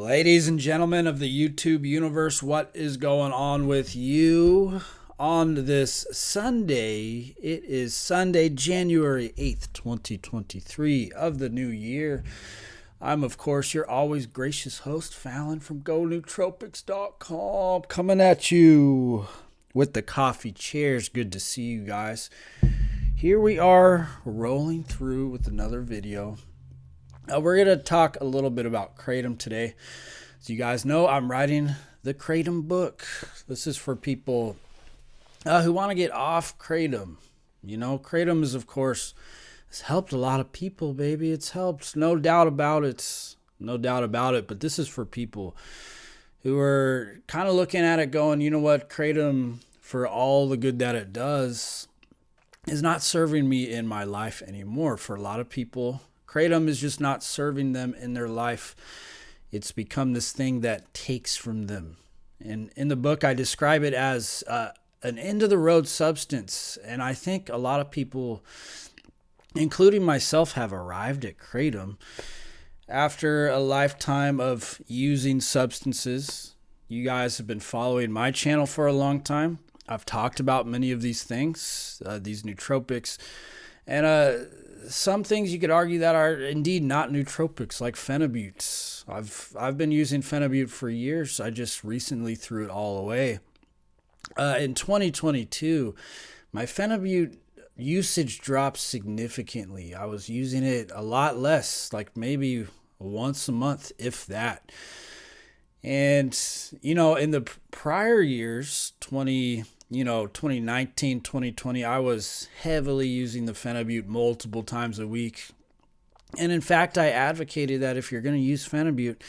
Ladies and gentlemen of the YouTube universe, what is going on with you on this Sunday? It is Sunday, January 8th, 2023 of the new year. I'm, of course, your always gracious host, Fallon from GoNootropics.com, coming at you with the coffee chairs. Good to see you guys. Here we are rolling through with another video. We're going to talk a little bit about Kratom today. As you guys know, I'm writing the Kratom book. This is for people who want to get off Kratom. You know, Kratom is, of course, has helped a lot of people, baby. It's helped, no doubt about it. No doubt about it. But this is for people who are kind of looking at it going, you know what, Kratom, for all the good that it does, is not serving me in my life anymore. For a lot of people, Kratom is just not serving them in their life. It's become this thing that takes from them. And in the book, I describe it as an end-of-the-road substance. And I think a lot of people, including myself, have arrived at Kratom after a lifetime of using substances. You guys have been following my channel for a long time. I've talked about many of these things, these nootropics. And some things you could argue that are indeed not nootropics, like phenibut. I've been using phenibut for years. I just recently threw it all away. In 2022, my phenibut usage dropped significantly. I was using it a lot less, like maybe once a month, if that. And, you know, in the prior years, 2019, 2020, I was heavily using the phenibut multiple times a week. And in fact, I advocated that if you're going to use phenibut,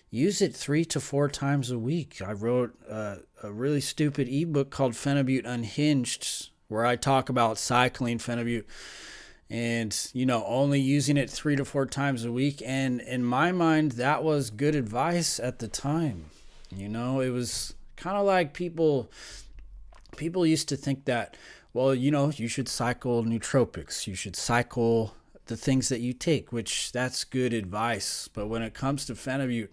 use it 3 to 4 times a week. I wrote a really stupid ebook called Phenibut Unhinged, where I talk about cycling phenibut and, you know, only using it 3 to 4 times a week. And in my mind, that was good advice at the time. You know, it was kind of like people used to think that, well, you know, you should cycle nootropics. You should cycle the things that you take, which that's good advice. But when it comes to phenibut,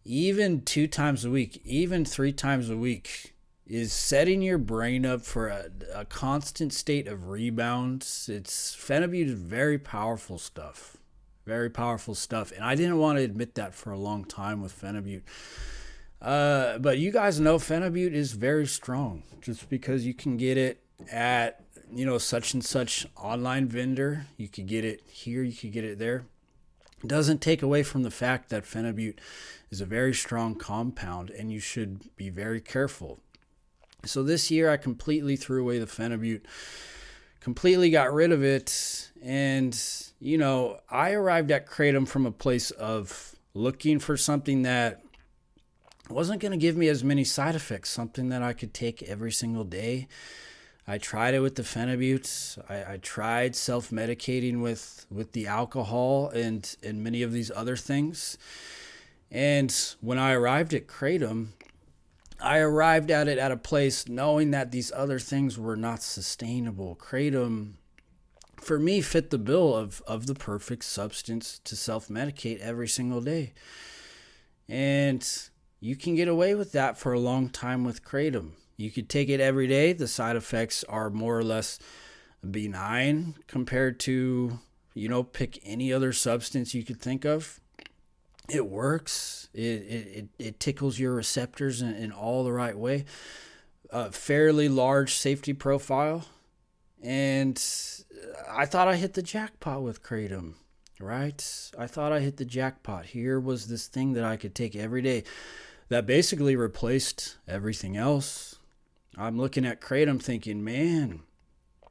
even 2 times a week, even 3 times a week is setting your brain up for a constant state of rebound. Phenibut is very powerful stuff. Very powerful stuff. And I didn't want to admit that for a long time with phenibut. But you guys know phenibut is very strong. Just because you can get it at, you know, such and such online vendor, you could get it here, you could get it there, doesn't take away from the fact that phenibut is a very strong compound and you should be very careful. So this year I completely threw away the phenibut, completely got rid of it. And, you know, I arrived at Kratom from a place of looking for something that wasn't going to give me as many side effects, something that I could take every single day. I tried it with the phenibut. I tried self-medicating with the alcohol and many of these other things. And when I arrived at Kratom, I arrived at it at a place knowing that these other things were not sustainable. Kratom, for me, fit the bill of the perfect substance to self-medicate every single day. And you can get away with that for a long time with Kratom. You could take it every day. The side effects are more or less benign compared to, you know, pick any other substance you could think of. It works. It tickles your receptors in all the right way. A fairly large safety profile. And I thought I hit the jackpot with Kratom, right? I thought I hit the jackpot. Here was this thing that I could take every day that basically replaced everything else. I'm looking at Kratom thinking, man,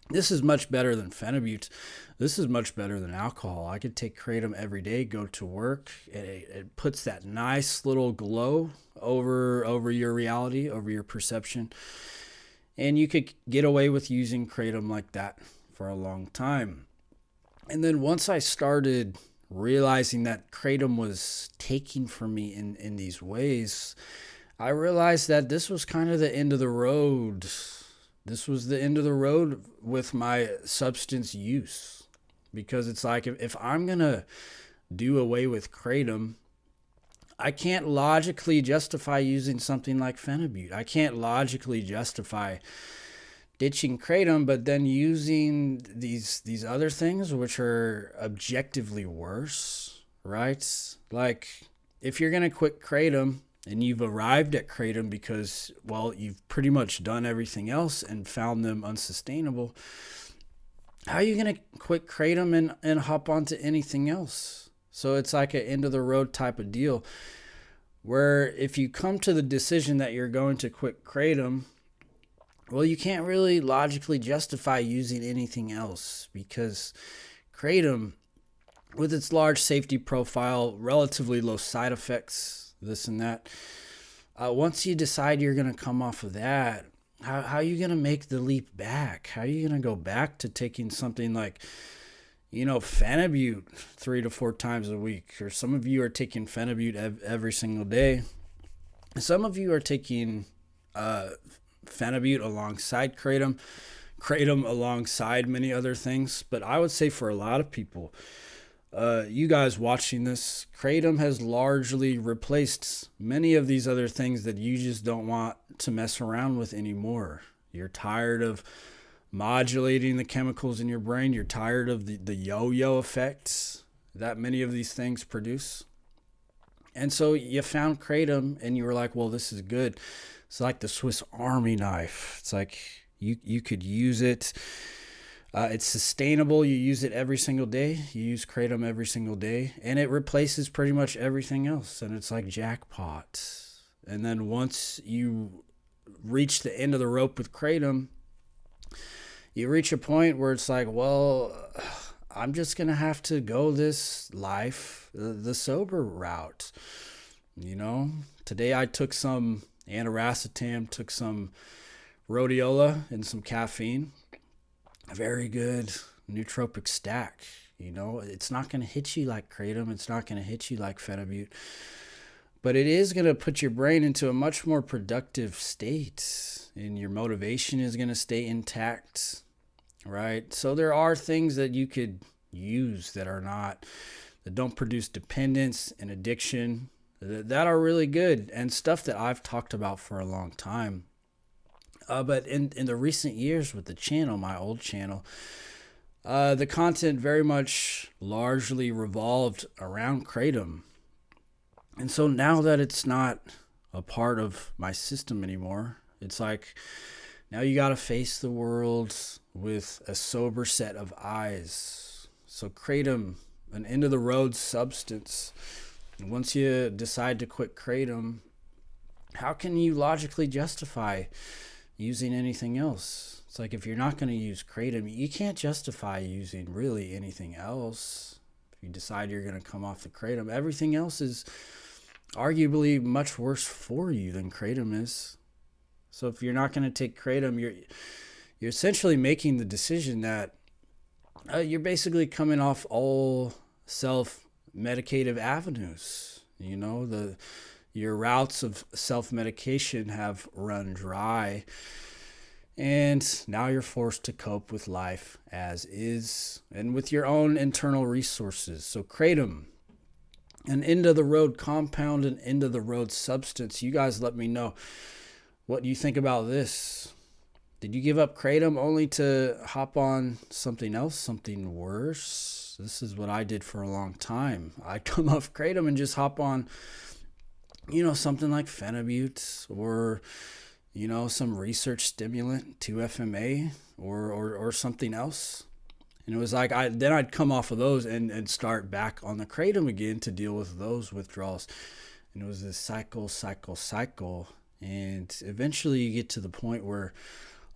this is much better than phenibut. This is much better than alcohol. I could take Kratom every day, go to work. It puts that nice little glow over your reality, over your perception. And you could get away with using Kratom like that for a long time. And then once I started realizing that Kratom was taking from me in these ways, I realized that this was kind of the end of the road. This was the end of the road with my substance use. Because it's like, if I'm going to do away with Kratom, I can't logically justify using something like phenibut. I can't logically justify ditching kratom, but then using these other things which are objectively worse, right? Like if you're gonna quit kratom and you've arrived at kratom because, well, you've pretty much done everything else and found them unsustainable, how are you gonna quit kratom and hop onto anything else? So it's like an end of the road type of deal, where if you come to the decision that you're going to quit kratom, well, you can't really logically justify using anything else, because kratom, with its large safety profile, relatively low side effects, this and that, once you decide you're going to come off of that, how are you going to make the leap back? How are you going to go back to taking something like, phenibut 3 to 4 times a week? Or some of you are taking phenibut every single day. Some of you are taking phenibut alongside kratom alongside many other things. But I would say for a lot of people, you guys watching this, kratom has largely replaced many of these other things that you just don't want to mess around with anymore. You're tired of modulating the chemicals in your brain. You're tired of the yo-yo effects that many of these things produce. And so you found kratom and you were like, well, this is good. It's like the Swiss Army knife. It's like you could use it. It's sustainable. You use it every single day. You use kratom every single day, and it replaces pretty much everything else. And it's like jackpot. And then once you reach the end of the rope with kratom, you reach a point where it's like, well, I'm just going to have to go this life, the sober route. Today I took some aniracetam, took some rhodiola and some caffeine. A very good nootropic stack. It's not going to hit you like kratom. It's not going to hit you like phenibut. But it is going to put your brain into a much more productive state, and your motivation is going to stay intact, right? So there are things that you could use that don't produce dependence and addiction, that are really good, and stuff that I've talked about for a long time. But in the recent years with the channel, my old channel, the content very much largely revolved around kratom. And so now that it's not a part of my system anymore, it's like now you got to face the world with a sober set of eyes. So kratom, an end of the road substance. And once you decide to quit kratom, how can you logically justify using anything else? It's like if you're not going to use kratom, you can't justify using really anything else. If you decide you're going to come off the kratom, everything else is arguably much worse for you than kratom is. So if you're not going to take kratom, you're essentially making the decision that you're basically coming off all self-medicative avenues. Your routes of self-medication have run dry, and now you're forced to cope with life as is and with your own internal resources. So kratom, an end-of-the-road compound, an end-of-the-road substance. You guys let me know what you think about this. Did you give up kratom only to hop on something else, something worse? This is what I did for a long time. I'd come off kratom and just hop on something like phenibut or, some research stimulant, 2-FMA or something else. And it was like, then I'd come off of those and start back on the kratom again to deal with those withdrawals. And it was this cycle. And eventually you get to the point where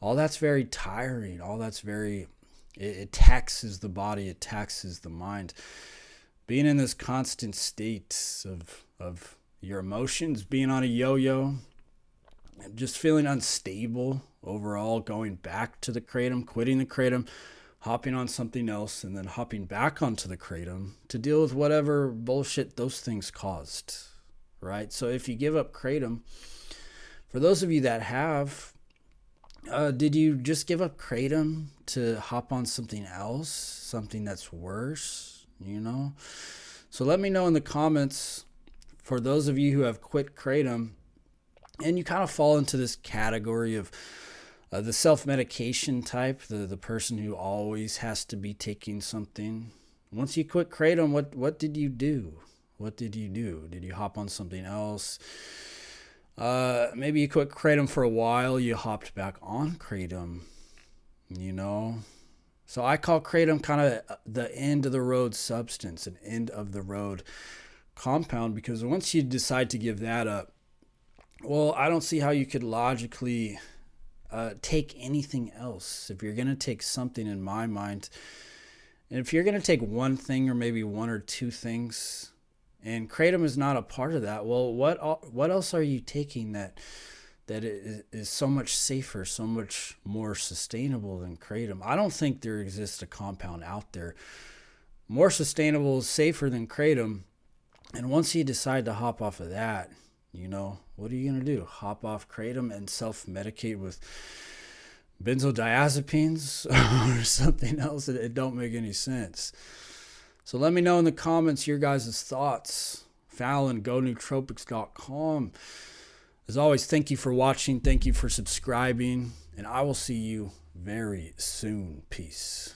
all that's very tiring. All that's it taxes the body. It taxes the mind. Being in this constant state of your emotions, being on a yo-yo, just feeling unstable overall, going back to the kratom, quitting the kratom, hopping on something else, and then hopping back onto the kratom to deal with whatever bullshit those things caused, right? So if you give up kratom, for those of you that have, did you just give up kratom to hop on something else, something that's worse, So let me know in the comments. for those of you who have quit Kratom, and you kind of fall into this category of the self-medication type, the person who always has to be taking something. Once you quit Kratom, what did you do? What did you do? Did you hop on something else? Maybe you quit Kratom for a while. You hopped back on Kratom, you know? So I call Kratom kind of the end of the road substance, an end of the road compound, because once you decide to give that up, well, I don't see how you could logically take anything else. If you're going to take something, in my mind, and if you're going to take one thing or maybe one or two things, and Kratom is not a part of that, well, what else are you taking that is so much safer, so much more sustainable than Kratom? I don't think there exists a compound out there more sustainable, safer than Kratom. And once you decide to hop off of that, you know, what are you going to do? Hop off Kratom and self-medicate with benzodiazepines or something else? It don't make any sense. So let me know in the comments your guys' thoughts. Fallon, gonootropics.com. As always, thank you for watching. Thank you for subscribing. And I will see you very soon. Peace.